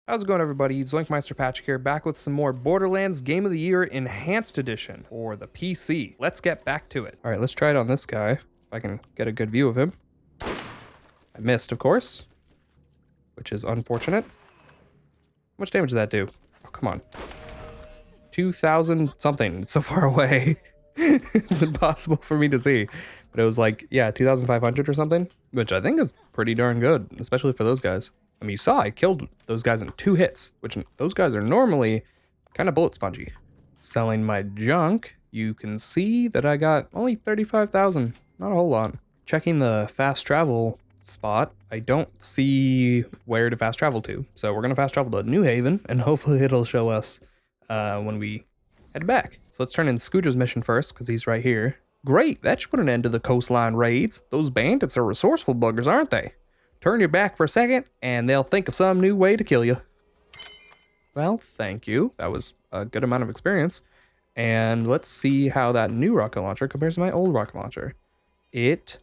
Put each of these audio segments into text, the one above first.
How's it going, everybody? It's Meister here, back with some more Borderlands Game of the Year Enhanced Edition for the PC. Let's get back to it. All right, let's try it on this guy, if I can get a good view of him. I missed, of course, which is unfortunate. How much damage did that do? Oh, come on. 2,000 something. It's so far away. It's impossible for me to see. But it was like, yeah, 2,500 or something, which I think is pretty darn good, especially for those guys. I mean, you saw I killed those guys in 2 hits, which those guys are normally kind of bullet spongy. Selling my junk, you can see that I got only 35,000, not a whole lot. Checking the fast travel spot, I don't see where to fast travel to. So we're gonna fast travel to New Haven, and hopefully it'll show us when we head back. So let's turn in Scooter's mission first, because he's right here. Great, that should put an end to the coastline raids. Those bandits are resourceful buggers, aren't they? Turn your back for a second, and they'll think of some new way to kill you. Well, thank you. That was a good amount of experience. And let's see how that new rocket launcher compares to my old rocket launcher. It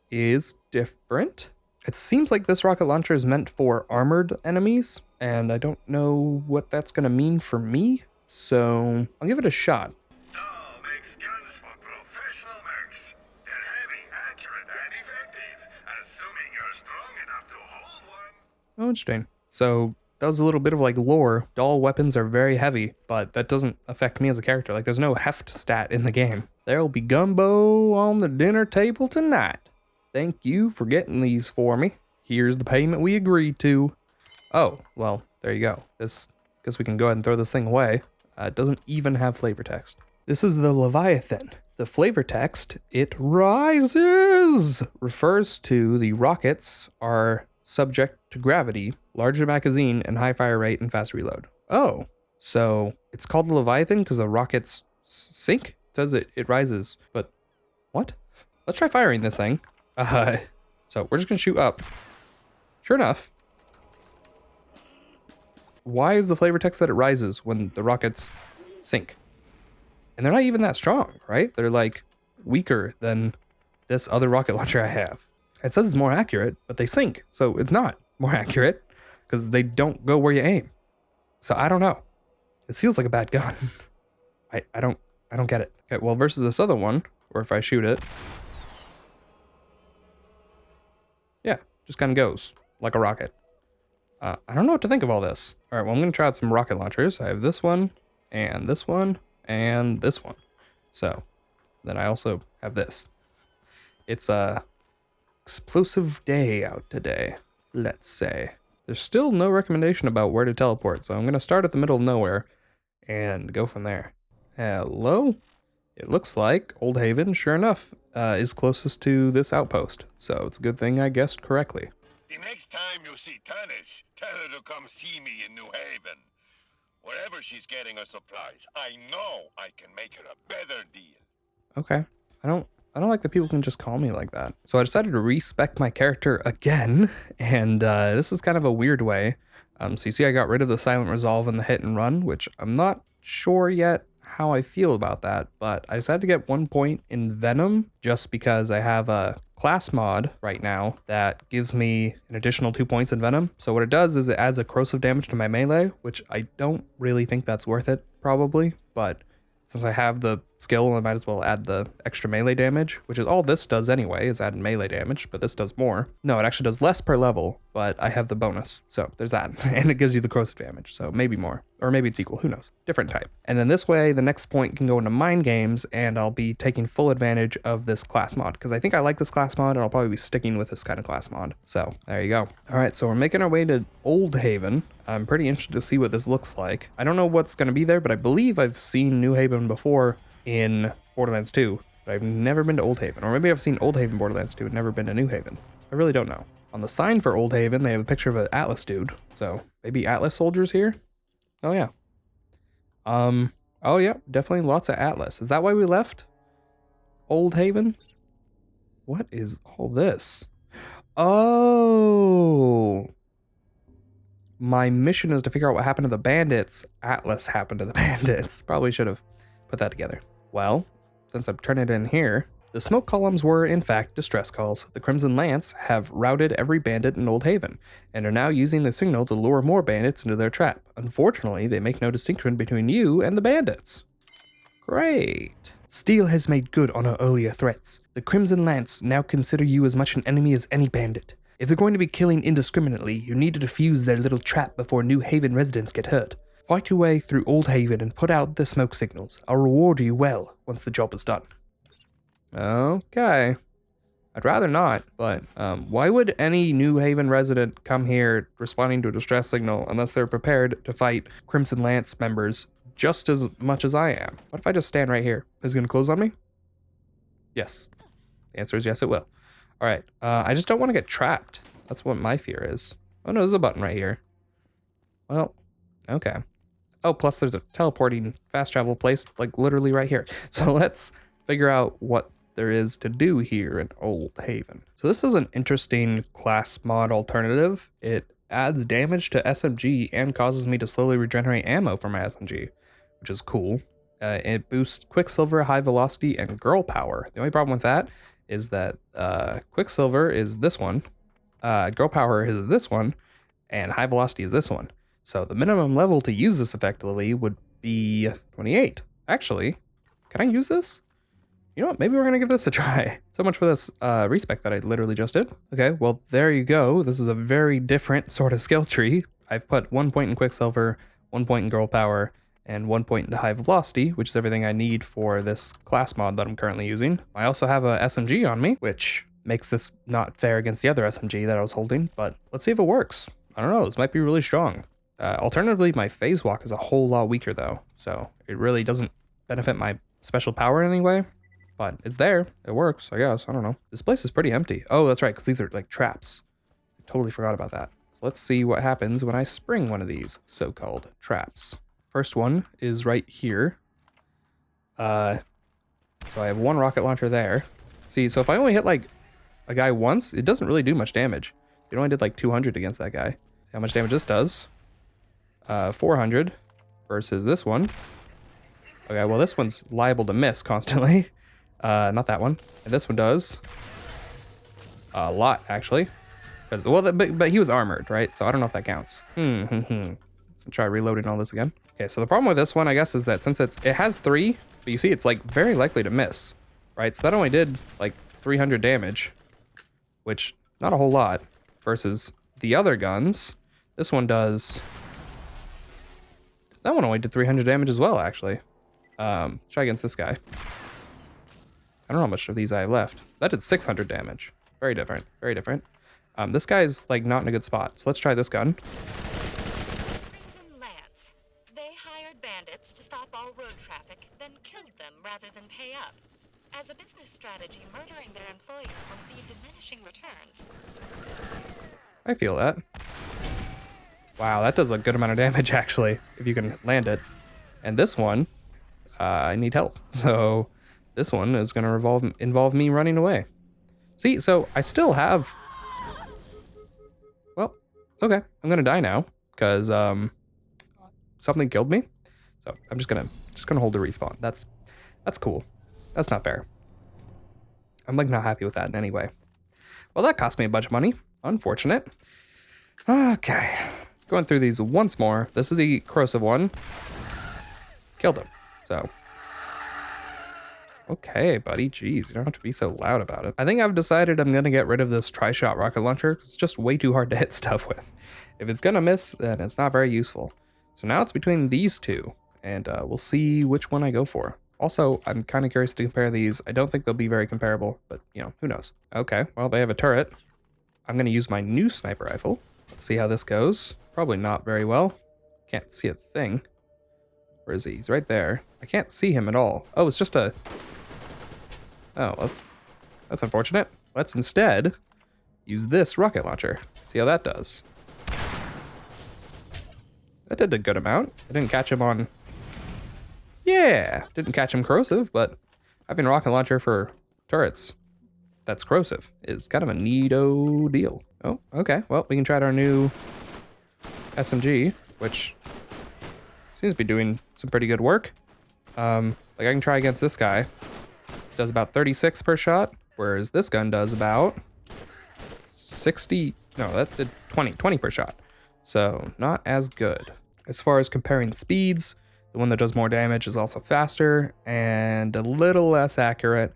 is different. It seems like this rocket launcher is meant for armored enemies, and I don't know what that's going to mean for me, so I'll give it a shot. Oh, interesting. So that was a little bit of like lore. Doll weapons are very heavy, but that doesn't affect me as a character. Like there's no heft stat in the game. There'll be gumbo on the dinner table tonight. Thank you for getting these for me. Here's the payment we agreed to. Oh, well, there you go. Guess we can go ahead and throw this thing away. It doesn't even have flavor text. This is the Leviathan. The flavor text, it rises, refers to the rockets are subject to gravity, larger magazine, and high fire rate and fast reload. Oh, so it's called the Leviathan because the rockets sink? It says it rises, but what? Let's try firing this thing. So we're just gonna shoot up. Sure enough. Why is the flavor text that it rises when the rockets sink? And they're not even that strong, right? They're like weaker than this other rocket launcher I have. It says it's more accurate, but they sink, so it's not more accurate because they don't go where you aim. So I don't know. This feels like a bad gun. I don't get it. Okay, well, versus this other one, or if I shoot it, yeah, just kind of goes like a rocket. I don't know what to think of all this. All right, well, I'm gonna try out some rocket launchers. I have this one, and this one, and this one. So then I also have this. It's a explosive day out today, let's say. There's still no recommendation about where to teleport, so I'm going to start at the middle of nowhere and go from there. Hello? It looks like Old Haven, sure enough, is closest to this outpost, so it's a good thing I guessed correctly. The next time you see Tannis, tell her to come see me in New Haven. Wherever she's getting her supplies, I know I can make her a better deal. Okay. I don't like that people can just call me like that. So I decided to respec my character again, and this is kind of a weird way. So you see I got rid of the silent resolve and the hit and run, which I'm not sure yet how I feel about that, but I decided to get 1 point in Venom just because I have a class mod right now that gives me an additional 2 points in Venom. So what it does is it adds a corrosive damage to my melee, which I don't really think that's worth it, probably, but since I have the skill, I might as well add the extra melee damage, which is all this does anyway, is add melee damage, but this does more. No, it actually does less per level, but I have the bonus. So there's that. And it gives you the corrosive damage, so maybe more. Or maybe it's equal, who knows? Different type. And then this way, the next point can go into mind games, and I'll be taking full advantage of this class mod, because I think I like this class mod, and I'll probably be sticking with this kind of class mod. So there you go. All right, so we're making our way to Old Haven. I'm pretty interested to see what this looks like. I don't know what's going to be there, but I believe I've seen New Haven before in Borderlands 2, but I've never been to Old Haven. Or maybe I've seen Old Haven Borderlands 2 and never been to New Haven. I really don't know. On the sign for Old Haven, they have a picture of an Atlas dude. So maybe Atlas soldiers here? Oh yeah. Oh yeah, definitely lots of Atlas. Is that why we left Old Haven? What is all this? Oh, my mission is to figure out what happened to the bandits. Atlas happened to the bandits. Probably should have put that together. Well, since I'm turning it in here, The smoke columns were, in fact, distress calls. The Crimson Lance have routed every bandit in Old Haven, and are now using the signal to lure more bandits into their trap. Unfortunately, they make no distinction between you and the bandits. Great. Steel has made good on her earlier threats. The Crimson Lance now consider you as much an enemy as any bandit. If they're going to be killing indiscriminately, you need to defuse their little trap before New Haven residents get hurt. Fight your way through Old Haven and put out the smoke signals. I'll reward you well once the job is done. Okay. I'd rather not, but why would any New Haven resident come here responding to a distress signal unless they're prepared to fight Crimson Lance members just as much as I am? What if I just stand right here? Is it going to close on me? Yes. The answer is yes, it will. All right. I just don't want to get trapped. That's what my fear is. Oh, no, there's a button right here. Well, okay. Oh, plus there's a teleporting fast travel place, like literally right here. So let's figure out what there is to do here in Old Haven. So this is an interesting class mod alternative. It adds damage to SMG and causes me to slowly regenerate ammo for my SMG, which is cool. It boosts Quicksilver, High Velocity, and Girl Power. The only problem with that is that Quicksilver is this one, Girl Power is this one, and High Velocity is this one. So the minimum level to use this effectively would be 28. Actually, can I use this? You know what, maybe we're gonna give this a try. So much for this respec that I literally just did. Okay, well there you go. This is a very different sort of skill tree. I've put 1 point in Quicksilver, 1 point in Girl Power, and 1 point into High Velocity, which is everything I need for this class mod that I'm currently using. I also have a SMG on me, which makes this not fair against the other SMG that I was holding, but let's see if it works. I don't know, this might be really strong. Alternatively, my phase walk is a whole lot weaker though, so it really doesn't benefit my special power in any way. But it's there. It works, I guess. I don't know. This place is pretty empty. Oh, that's right, because these are like traps. I totally forgot about that. So let's see what happens when I spring one of these so-called traps. First one is right here. So I have one rocket launcher there. See, so if I only hit like a guy once, it doesn't really do much damage. It only did like 200 against that guy. See how much damage this does. 400 versus this one. Okay, well this one's liable to miss constantly. Not that one. And this one does a lot, actually. Because, well, but he was armored, right? So I don't know if that counts. Try reloading all this again. Okay, so the problem with this one, I guess, is that since it has 3, but you see it's like very likely to miss, right? So that only did like 300 damage, which not a whole lot, versus the other guns. This one does. That one only did 300 damage as well, actually. Try against this guy. I don't know how much of these I have left. That did 600 damage. Very different. Very different. This guy's like not in a good spot. So let's try this gun. Crimson Lance. They hired bandits to stop all road traffic, then killed them rather than pay up. As a business strategy, murdering their employees will see diminishing returns. I feel that. Wow, that does a good amount of damage actually, if you can land it. And this one, I need help. So this one is going to involve me running away. See, so I still have... Well, okay, I'm going to die now because something killed me. So I'm just gonna hold the respawn. That's cool. That's not fair. I'm like not happy with that in any way. Well, that cost me a bunch of money. Unfortunate. Okay, going through these once more. This is the corrosive one. Killed him. So. Okay, buddy, jeez, you don't have to be so loud about it. I think I've decided I'm gonna get rid of this tri-shot rocket launcher because it's just way too hard to hit stuff with. If it's gonna miss, then it's not very useful. So now it's between these two, and we'll see which one I go for. Also, I'm kind of curious to compare these. I don't think they'll be very comparable, but you know, who knows? Okay, well, they have a turret. I'm gonna use my new sniper rifle. Let's see how this goes. Probably not very well. Can't see a thing. Where is he? He's right there. I can't see him at all. Oh, it's just a... Oh, that's unfortunate. Let's instead use this rocket launcher. See how that does. That did a good amount. I didn't catch him on... Yeah, didn't catch him corrosive, but having a rocket launcher for turrets that's corrosive is kind of a neato deal. Oh, okay. Well, we can try out our new SMG, which seems to be doing some pretty good work. Like I can try against this guy. does about 36 per shot, whereas this gun does about 60. No, that did 20 per shot. So not as good. As far as comparing speeds, the one that does more damage is also faster and a little less accurate,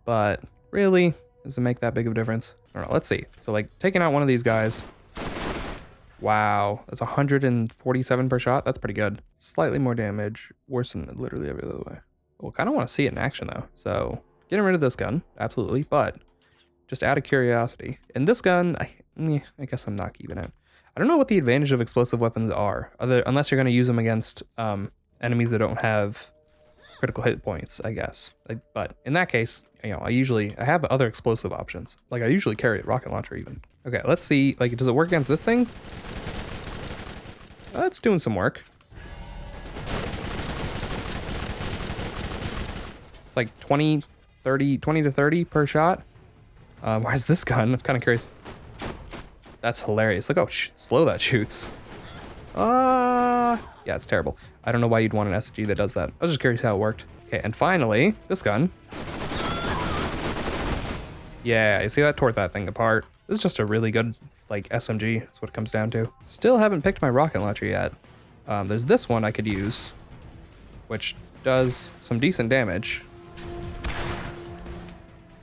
but really, does it make that big of a difference? I don't know, let's see. So like taking out one of these guys, wow, that's 147 per shot. That's pretty good. Slightly more damage, worse than literally every other way. Well, kind of want to see it in action though. So getting rid of this gun, absolutely, but just out of curiosity. And this gun, I guess I'm not keeping it. I don't know what the advantage of explosive weapons are, unless you're going to use them against enemies that don't have critical hit points, I guess. But in that case, you know, I have other explosive options. Like I usually carry a rocket launcher even. Okay, let's see. Like, does it work against this thing? It's doing some work. It's like 20 to 30 per shot. Where's this gun? I'm kind of curious. That's hilarious. Look how slow that shoots. Yeah, it's terrible. I don't know why you'd want an SG that does that. I was just curious how it worked. Okay, and finally, this gun. Yeah, you see that? Tore that thing apart. This is just a really good, like, SMG. That's what it comes down to. Still haven't picked my rocket launcher yet. There's this one I could use, which does some decent damage.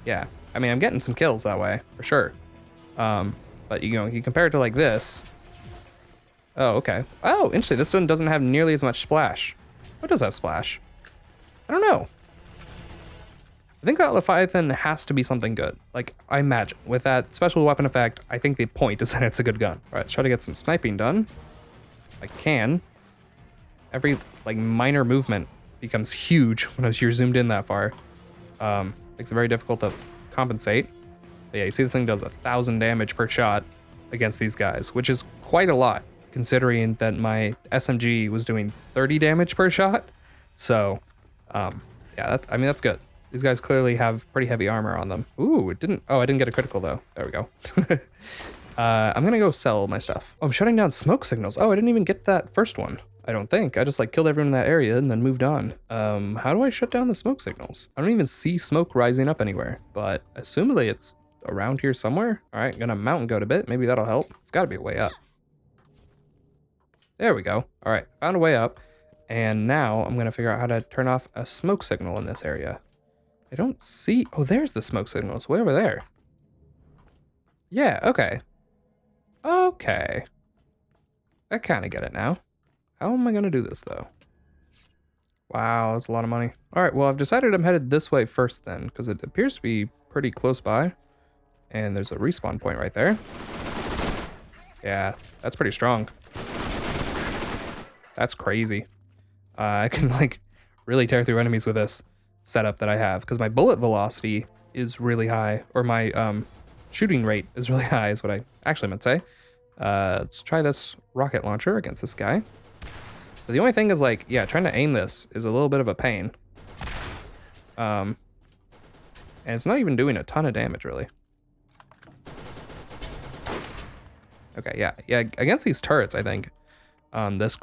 Yeah, I mean, I'm getting some kills that way, for sure. But, you know, you compare it to, like, this. Oh, okay. Oh, interesting. This one doesn't have nearly as much splash. What does have splash? I don't know. I think that Leviathan has to be something good. Like, I imagine. With that special weapon effect, I think the point is that it's a good gun. All right, let's try to get some sniping done. I can. Every, like, minor movement becomes huge when you're zoomed in that far. Makes it very difficult to compensate. But yeah, you see this thing does 1,000 damage per shot against these guys, which is quite a lot, considering that my SMG was doing 30 damage per shot. So, yeah, I mean, that's good. These guys clearly have pretty heavy armor on them. Ooh, it didn't. Oh, I didn't get a critical though. There we go. I'm gonna go sell my stuff. Oh, I'm shutting down smoke signals. Oh, I didn't even get that first one. I don't think. I just like killed everyone in that area and then moved on. How do I shut down the smoke signals? I don't even see smoke rising up anywhere, but assumably it's around here somewhere. All right, gonna mountain goat a bit. Maybe that'll help. It's gotta be a way up. There we go. All right, found a way up. And now I'm gonna figure out how to turn off a smoke signal in this area. I don't see, oh, there's the smoke signal. It's way over there. Yeah, okay. Okay. I kind of get it now. How am I gonna do this though? Wow, that's a lot of money. All right, well, I've decided I'm headed this way first then, because it appears to be pretty close by. And there's a respawn point right there. Yeah, that's pretty strong. That's crazy. I can like really tear through enemies with this setup that I have, because my bullet velocity is really high, or my shooting rate is really high is what I actually meant to say. Let's try this rocket launcher against this guy. So the only thing is, like, yeah, trying to aim this is a little bit of a pain. And it's not even doing a ton of damage, really. Okay, yeah, against these turrets, I think this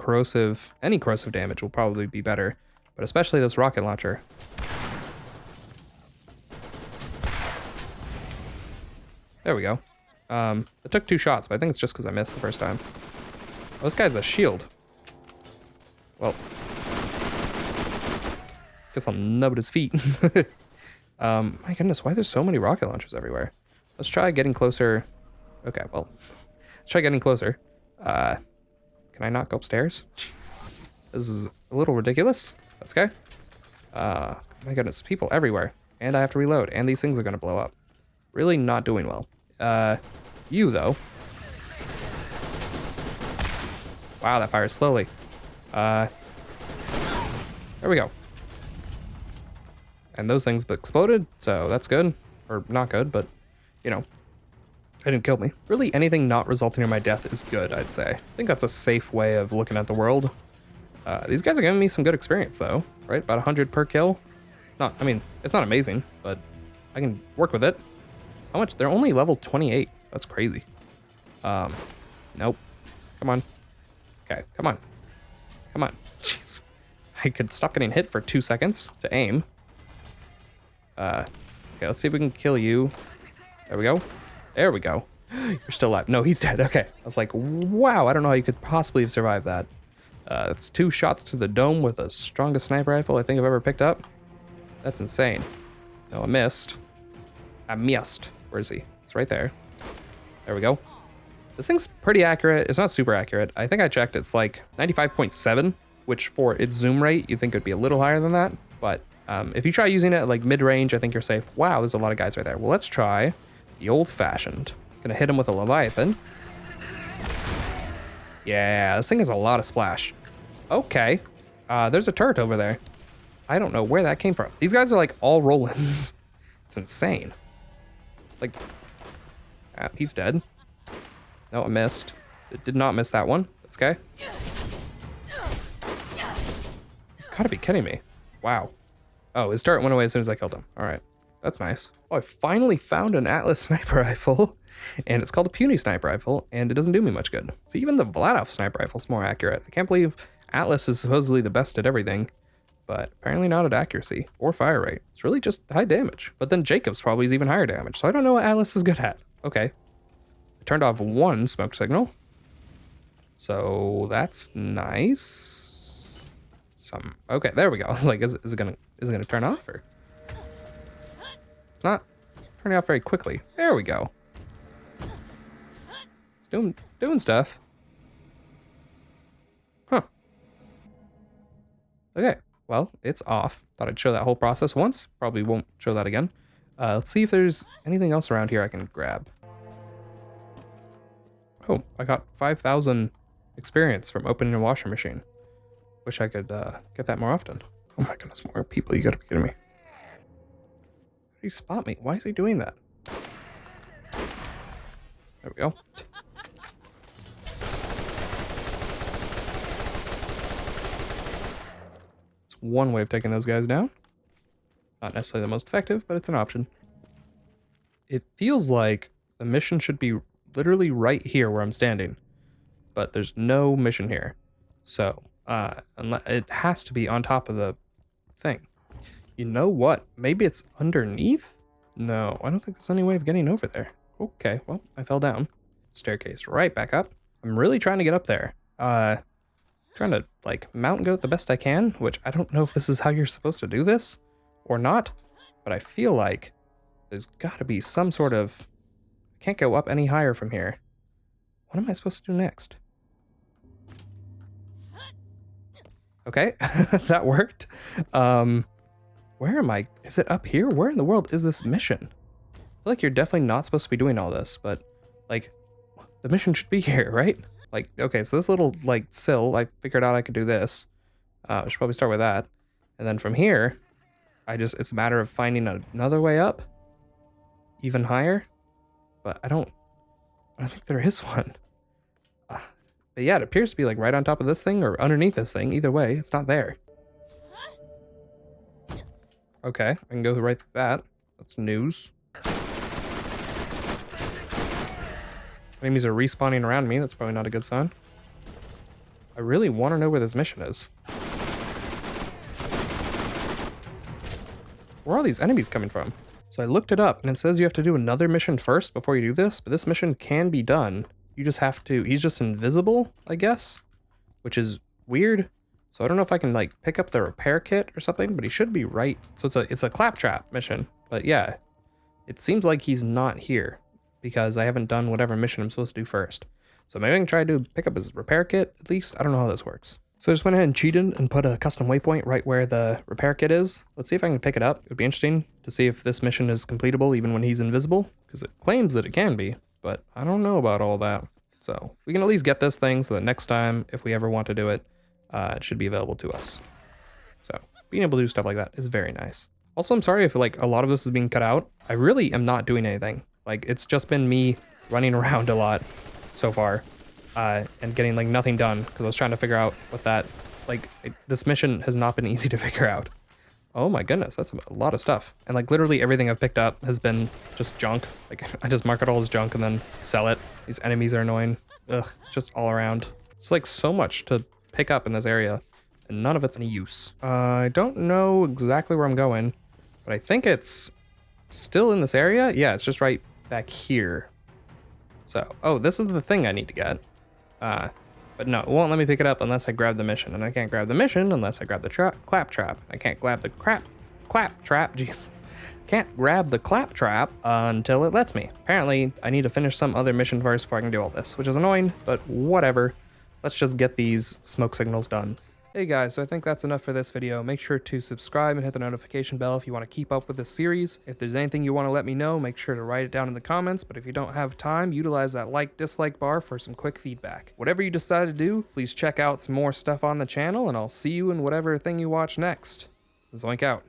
any corrosive damage will probably be better, but especially this rocket launcher. There we go. It took 2 shots, but I think it's just because I missed the first time. Oh, this guy's a shield. Well, guess I'll nub at his feet. My goodness, why there's so many rocket launchers everywhere? Let's try getting closer. Okay, well, let's try getting closer. Can I not go upstairs? Jeez. This is a little ridiculous. Let's go. My goodness, people everywhere. And I have to reload, and these things are gonna blow up. Really not doing well. You though. Wow, that fires slowly. There we go. And those things exploded, so that's good. Or not good, but, you know, it didn't kill me. Really, anything not resulting in my death is good, I'd say. I think that's a safe way of looking at the world. These guys are giving me some good experience, though, right? About 100 per kill. I mean, it's not amazing, but I can work with it. How much? They're only level 28. That's crazy. Nope. Come on. Okay, come on. Come on. Jeez. I could stop getting hit for 2 seconds to aim. Okay, let's see if we can kill you. There we go. There we go. You're still alive. No, he's dead. Okay. I was like, wow, I don't know how you could possibly have survived that. It's 2 shots to the dome with the strongest sniper rifle I think I've ever picked up. That's insane. No, I missed. I missed. Where is he? It's right there. There we go. This thing's pretty accurate. It's not super accurate. I think I checked. It's like 95.7, which for its zoom rate, you'd think it would be a little higher than that. But if you try using it at like mid-range, I think you're safe. Wow, there's a lot of guys right there. Well, let's try the old-fashioned. Gonna hit him with a Leviathan. Yeah, this thing has a lot of splash. Okay. There's a turret over there. I don't know where that came from. These guys are like all Rolands. It's insane. Like, he's dead. No, I missed. It did not miss that one. That's okay. You've gotta be kidding me. Wow. Oh, his turret went away as soon as I killed him. All right. That's nice. Oh, I finally found an Atlas sniper rifle, and it's called a puny sniper rifle, and it doesn't do me much good. So even the Vladov sniper rifle is more accurate. I can't believe Atlas is supposedly the best at everything, but apparently not at accuracy or fire rate. It's really just high damage. But then Jacob's probably is even higher damage, so I don't know what Atlas is good at. Okay. I turned off 1 smoke signal. So that's nice. Okay, there we go. I was like, is it gonna turn off or? It's not turning off very quickly. There we go. It's doing stuff. Huh. Okay, well, it's off. Thought I'd show that whole process once. Probably won't show that again. Let's see if there's anything else around here I can grab. Oh, I got 5,000 experience from opening a washer machine. Wish I could get that more often. Oh my goodness, more people. You gotta be kidding me. How did he spot me? Why is he doing that? There we go. It's one way of taking those guys down. Not necessarily the most effective, but it's an option. It feels like the mission should be literally right here where I'm standing, but there's no mission here. So, it has to be on top of the thing. You know what? Maybe it's underneath? No, I don't think there's any way of getting over there. Okay, well, I fell down. Staircase right back up. I'm really trying to get up there. Trying to, like, mountain goat the best I can, which I don't know if this is how you're supposed to do this or not, but I feel like there's gotta be some sort of... I can't go up any higher from here. What am I supposed to do next? Okay, that worked. Where am I? Is it up here? Where in the world is this mission? I feel like you're definitely not supposed to be doing all this, but like the mission should be here, right? Like, okay, so this little like sill, I figured out I could do this. I should probably start with that. And then from here, it's a matter of finding another way up, even higher. But I don't think there is one. But yeah, it appears to be like right on top of this thing or underneath this thing. Either way, it's not there. Okay, I can go right through that. That's news. Enemies are respawning around me. That's probably not a good sign. I really want to know where this mission is. Where are all these enemies coming from? So I looked it up and it says you have to do another mission first before you do this, but this mission can be done. You just have to, he's just invisible, I guess, which is weird. So I don't know if I can like pick up the repair kit or something, but he should be right. So it's a claptrap mission, but yeah, it seems like he's not here because I haven't done whatever mission I'm supposed to do first. So maybe I can try to pick up his repair kit at least. I don't know how this works. So I just went ahead and cheated and put a custom waypoint right where the repair kit is. Let's see if I can pick it up. It would be interesting to see if this mission is completable even when he's invisible, because it claims that it can be, but I don't know about all that. So we can at least get this thing so that next time, if we ever want to do it, it should be available to us. So being able to do stuff like that is very nice. Also, I'm sorry if like a lot of this is being cut out. I really am not doing anything. Like it's just been me running around a lot so far and getting like nothing done because I was trying to figure out what that, this mission has not been easy to figure out. Oh my goodness, that's a lot of stuff. And like literally everything I've picked up has been just junk. Like I just mark it all as junk and then sell it. These enemies are annoying. Ugh, just all around. It's like so much to pick up in this area and none of it's any use. I don't know exactly where I'm going, but but I think it's still in this area. Yeah, it's just right back here. So, oh, this is the thing I need to get. But no, it won't let me pick it up unless I grab the mission, and I can't grab the mission unless I grab the clap trap. I can't grab the clap trap. Jeez. Can't grab the clap trap until it lets me. Apparently, I need to finish some other mission first before I can do all this, which is annoying, but whatever. Let's just get these smoke signals done. Hey guys, so I think that's enough for this video. Make sure to subscribe and hit the notification bell if you want to keep up with this series. If there's anything you want to let me know, make sure to write it down in the comments, but if you don't have time, utilize that like-dislike bar for some quick feedback. Whatever you decide to do, please check out some more stuff on the channel, and I'll see you in whatever thing you watch next. Zoink out.